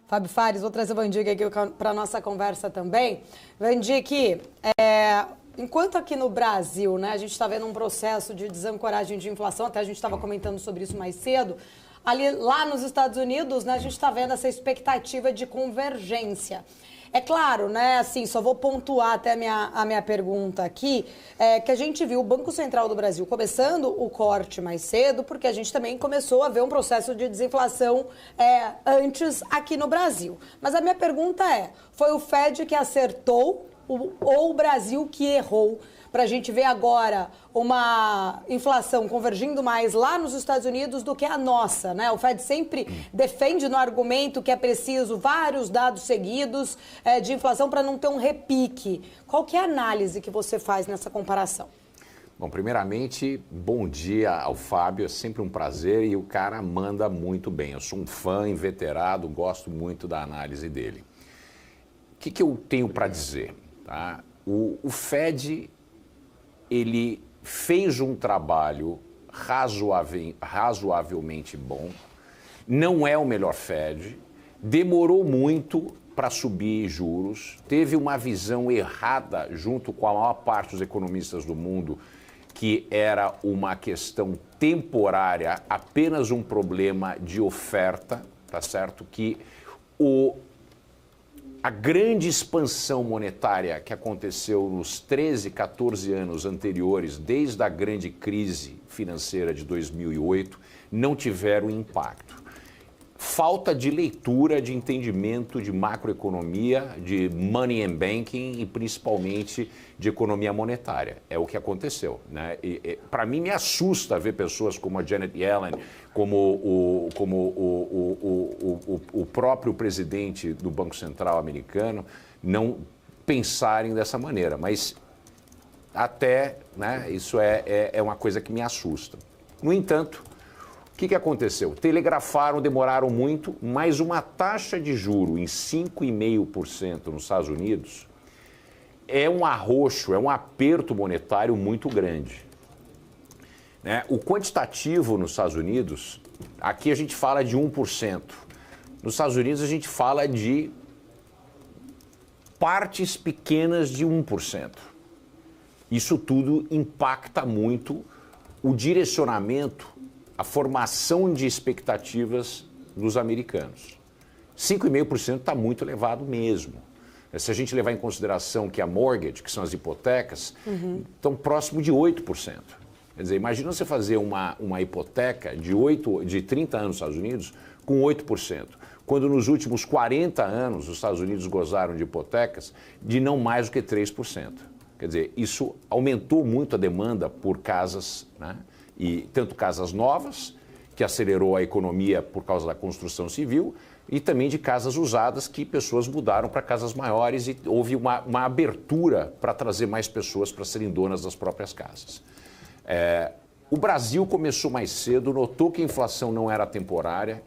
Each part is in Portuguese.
Fábio Fares, vou trazer o Van Dijk aqui para a nossa conversa também. Van Dijk, enquanto aqui no Brasil, né, a gente está vendo um processo de desancoragem de inflação, até a gente estava comentando sobre isso mais cedo, lá nos Estados Unidos, né, a gente está vendo essa expectativa de convergência. É claro, né, assim, só vou pontuar até a minha pergunta aqui, que a gente viu o Banco Central do Brasil começando o corte mais cedo, porque a gente também começou a ver um processo de desinflação antes aqui no Brasil. Mas a minha pergunta foi o Fed que acertou ou o Brasil que errou? Para a gente ver agora uma inflação convergindo mais lá nos Estados Unidos do que a nossa, né? O Fed sempre defende no argumento que é preciso vários dados seguidos de inflação para não ter um repique. Qual que é a análise que você faz nessa comparação? Bom, primeiramente, bom dia ao Fábio, é sempre um prazer e o cara manda muito bem. Eu sou um fã inveterado, gosto muito da análise dele. O que eu tenho para dizer? Tá? O Fed, ele fez um trabalho razoavelmente bom, não é o melhor Fed, demorou muito para subir juros, teve uma visão errada junto com a maior parte dos economistas do mundo, que era uma questão temporária, apenas um problema de oferta, tá certo? Que a grande expansão monetária que aconteceu nos 13, 14 anos anteriores, desde a grande crise financeira de 2008, não tiveram impacto. Falta de leitura, de entendimento de macroeconomia, de money and banking e principalmente de economia monetária. É o que aconteceu, né? Para mim me assusta ver pessoas como a Janet Yellen, como o próprio presidente do Banco Central americano não pensarem dessa maneira. Mas até, né, isso é uma coisa que me assusta. No entanto, o que aconteceu? Telegrafaram, demoraram muito, mas uma taxa de juro em 5,5% nos Estados Unidos é um arroxo, é um aperto monetário muito grande. Né? O quantitativo nos Estados Unidos, aqui a gente fala de 1%. Nos Estados Unidos a gente fala de partes pequenas de 1%. Isso tudo impacta muito o direcionamento, a formação de expectativas dos americanos. 5,5% está muito elevado mesmo. Se a gente levar em consideração que a mortgage, que são as hipotecas, estão próximo de 8%. Quer dizer, imagina você fazer uma hipoteca de 30 anos nos Estados Unidos com 8%, quando nos últimos 40 anos os Estados Unidos gozaram de hipotecas de não mais do que 3%. Quer dizer, isso aumentou muito a demanda por casas, né? E tanto casas novas, que acelerou a economia por causa da construção civil, e também de casas usadas, que pessoas mudaram para casas maiores e houve uma abertura para trazer mais pessoas para serem donas das próprias casas. O Brasil começou mais cedo, notou que a inflação não era temporária,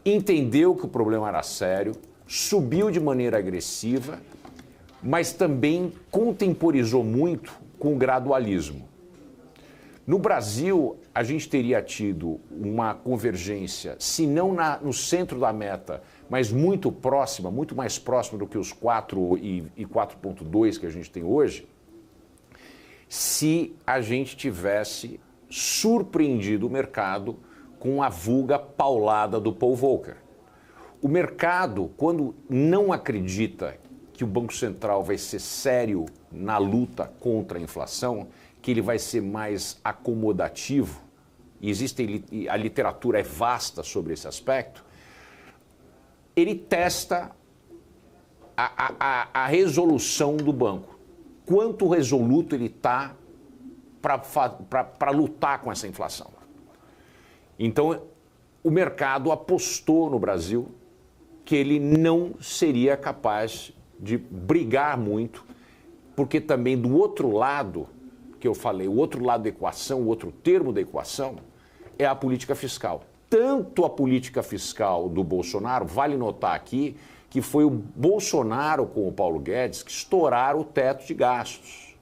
entendeu que o problema era sério, subiu de maneira agressiva, mas também contemporizou muito com o gradualismo. No Brasil, a gente teria tido uma convergência, se não no centro da meta, mas muito próxima, muito mais próxima do que os 4 e 4,2 que a gente tem hoje, se a gente tivesse surpreendido o mercado com a fuga paulada do Paul Volcker. O mercado, quando não acredita que o Banco Central vai ser sério na luta contra a inflação, que ele vai ser mais acomodativo, e a literatura é vasta sobre esse aspecto, ele testa a resolução do banco. Quanto resoluto ele está para lutar com essa inflação. Então, o mercado apostou no Brasil que ele não seria capaz de brigar muito, porque também do outro lado, que eu falei, o outro lado da equação, o outro termo da equação, é a política fiscal. Tanto a política fiscal do Bolsonaro, vale notar aqui, que foi o Bolsonaro com o Paulo Guedes que estouraram o teto de gastos.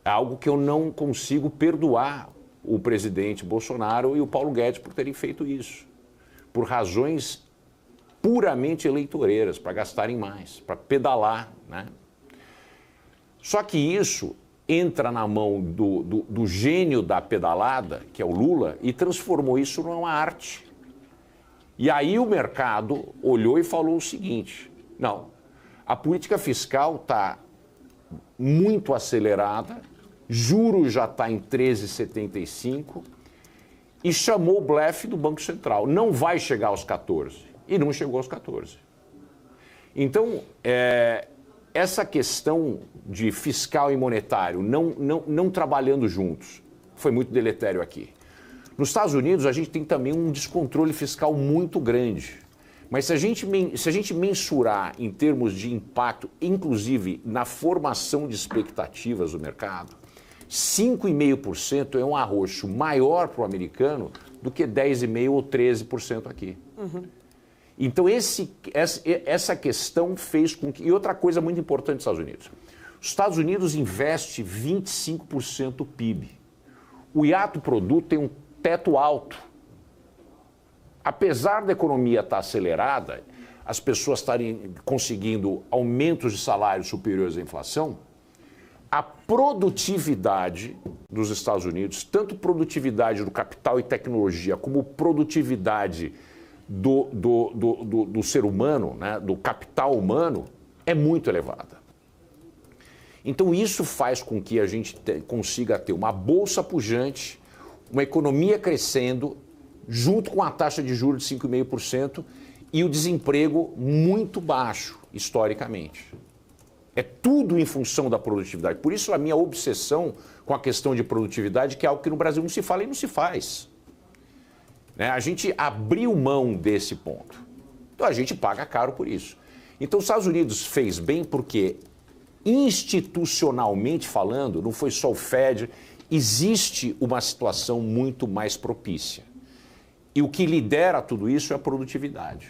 É algo que eu não consigo perdoar o presidente Bolsonaro e o Paulo Guedes por terem feito isso. Por razões puramente eleitoreiras, para gastarem mais, para pedalar, né? Só que isso entra na mão do gênio da pedalada, que é o Lula, e transformou isso numa arte. E aí o mercado olhou e falou o seguinte: não, a política fiscal está muito acelerada, juros já está em 13,75 e chamou o blefe do Banco Central. Não vai chegar aos 14. E não chegou aos 14. Então, essa questão de fiscal e monetário não trabalhando juntos foi muito deletério aqui. Nos Estados Unidos, a gente tem também um descontrole fiscal muito grande. Mas se a gente mensurar em termos de impacto, inclusive na formação de expectativas do mercado, 5,5% é um arroxo maior para o americano do que 10,5% ou 13% aqui. Uhum. Então, essa questão fez com que... E outra coisa muito importante dos Estados Unidos. Os Estados Unidos investe 25% do PIB. O hiato produto tem um teto alto. Apesar da economia estar acelerada, as pessoas estarem conseguindo aumentos de salários superiores à inflação, a produtividade dos Estados Unidos, tanto produtividade do capital e tecnologia, como produtividade do ser humano, né, do capital humano, é muito elevada. Então isso faz com que a gente consiga ter uma bolsa pujante, uma economia crescendo, junto com a taxa de juros de 5,5% e o desemprego muito baixo, historicamente. É tudo em função da produtividade. Por isso a minha obsessão com a questão de produtividade, que é algo que no Brasil não se fala e não se faz. Né? A gente abriu mão desse ponto. Então a gente paga caro por isso. Então os Estados Unidos fez bem porque, institucionalmente falando, não foi só o Fed, existe uma situação muito mais propícia. E o que lidera tudo isso é a produtividade.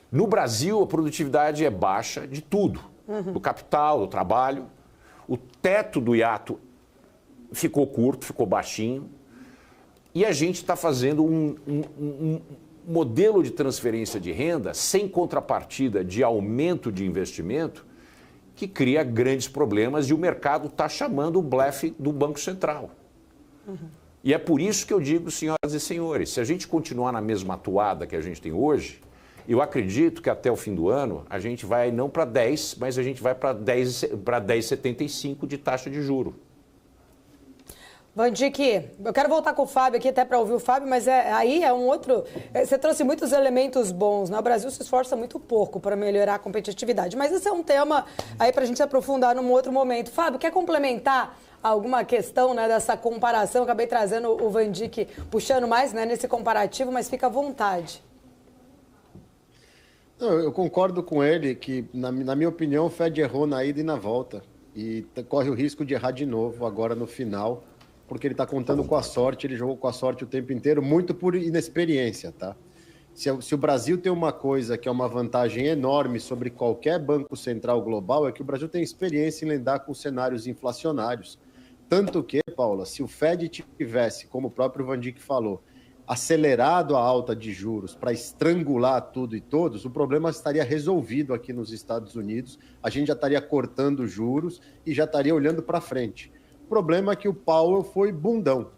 No Brasil, a produtividade é baixa de tudo. Do capital, do trabalho. O teto do hiato ficou curto, ficou baixinho. E a gente está fazendo um modelo de transferência de renda sem contrapartida de aumento de investimento que cria grandes problemas e o mercado está chamando o blefe do Banco Central. E é por isso que eu digo, senhoras e senhores, se a gente continuar na mesma atuada que a gente tem hoje, eu acredito que até o fim do ano a gente vai não para 10, mas a gente vai para 10,75 de taxa de juro. Vandique, eu quero voltar com o Fábio aqui até para ouvir o Fábio, mas aí é um outro... Você trouxe muitos elementos bons, né? O Brasil se esforça muito pouco para melhorar a competitividade, mas esse é um tema aí para a gente aprofundar num outro momento. Fábio, quer complementar alguma questão, né, dessa comparação? Eu acabei trazendo o Vandique puxando mais, né, nesse comparativo, mas fica à vontade. Não, eu concordo com ele que, na minha opinião, o Fed errou na ida e na volta e corre o risco de errar de novo agora no final, porque ele está contando com a sorte, ele jogou com a sorte o tempo inteiro, muito por inexperiência, tá? Se o Brasil tem uma coisa que é uma vantagem enorme sobre qualquer banco central global, é que o Brasil tem experiência em lidar com cenários inflacionários. Tanto que, Paula, se o Fed tivesse, como o próprio Vandique falou, acelerado a alta de juros para estrangular tudo e todos, o problema estaria resolvido aqui nos Estados Unidos, a gente já estaria cortando juros e já estaria olhando para frente. O problema é que o Powell foi bundão.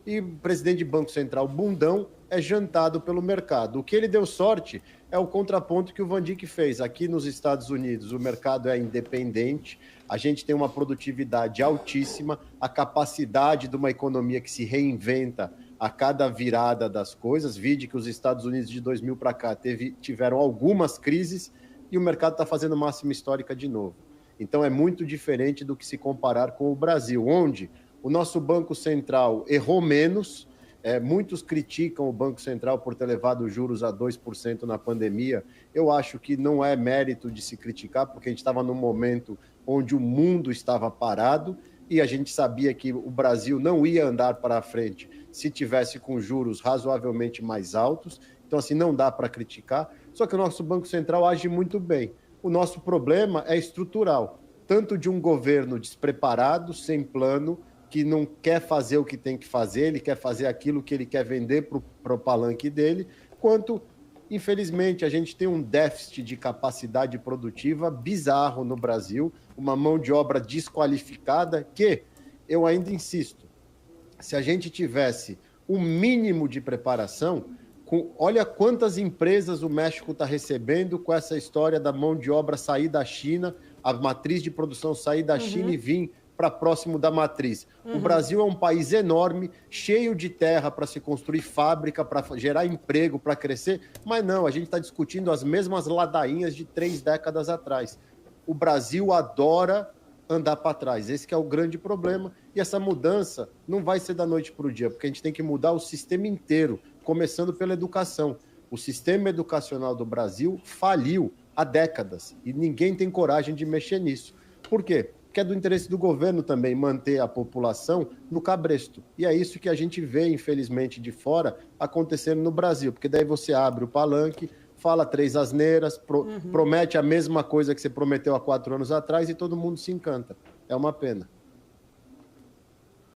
E o presidente de Banco Central bundão é jantado pelo mercado. O que ele deu sorte é o contraponto que o Vandique fez. Aqui nos Estados Unidos o mercado é independente, a gente tem uma produtividade altíssima, a capacidade de uma economia que se reinventa a cada virada das coisas. Vide que os Estados Unidos de 2000 para cá tiveram algumas crises e o mercado está fazendo máxima histórica de novo. Então é muito diferente do que se comparar com o Brasil, onde o nosso Banco Central errou menos. Muitos criticam o Banco Central por ter levado os juros a 2% na pandemia. Eu acho que não é mérito de se criticar, porque a gente estava num momento onde o mundo estava parado e a gente sabia que o Brasil não ia andar para frente se tivesse com juros razoavelmente mais altos. Então, assim, não dá para criticar. Só que o nosso Banco Central age muito bem. O nosso problema é estrutural, tanto de um governo despreparado, sem plano, que não quer fazer o que tem que fazer, ele quer fazer aquilo que ele quer vender para o palanque dele, quanto Infelizmente, a gente tem um déficit de capacidade produtiva bizarro no Brasil, uma mão de obra desqualificada que, eu ainda insisto, se a gente tivesse um mínimo de preparação, olha quantas empresas o México está recebendo com essa história da mão de obra sair da China, a matriz de produção sair da China e vir para próximo da matriz. O Brasil é um país enorme, cheio de terra para se construir fábrica, para gerar emprego, para crescer, mas não, a gente está discutindo as mesmas ladainhas de 3 décadas atrás. O Brasil adora andar para trás, esse que é o grande problema, e essa mudança não vai ser da noite para o dia, porque a gente tem que mudar o sistema inteiro, começando pela educação. O sistema educacional do Brasil faliu há décadas, e ninguém tem coragem de mexer nisso. Por quê? Porque é do interesse do governo também manter a população no cabresto. E é isso que a gente vê, infelizmente, de fora acontecendo no Brasil. Porque daí você abre o palanque, fala 3 asneiras, promete a mesma coisa que você prometeu há 4 anos atrás e todo mundo se encanta. É uma pena.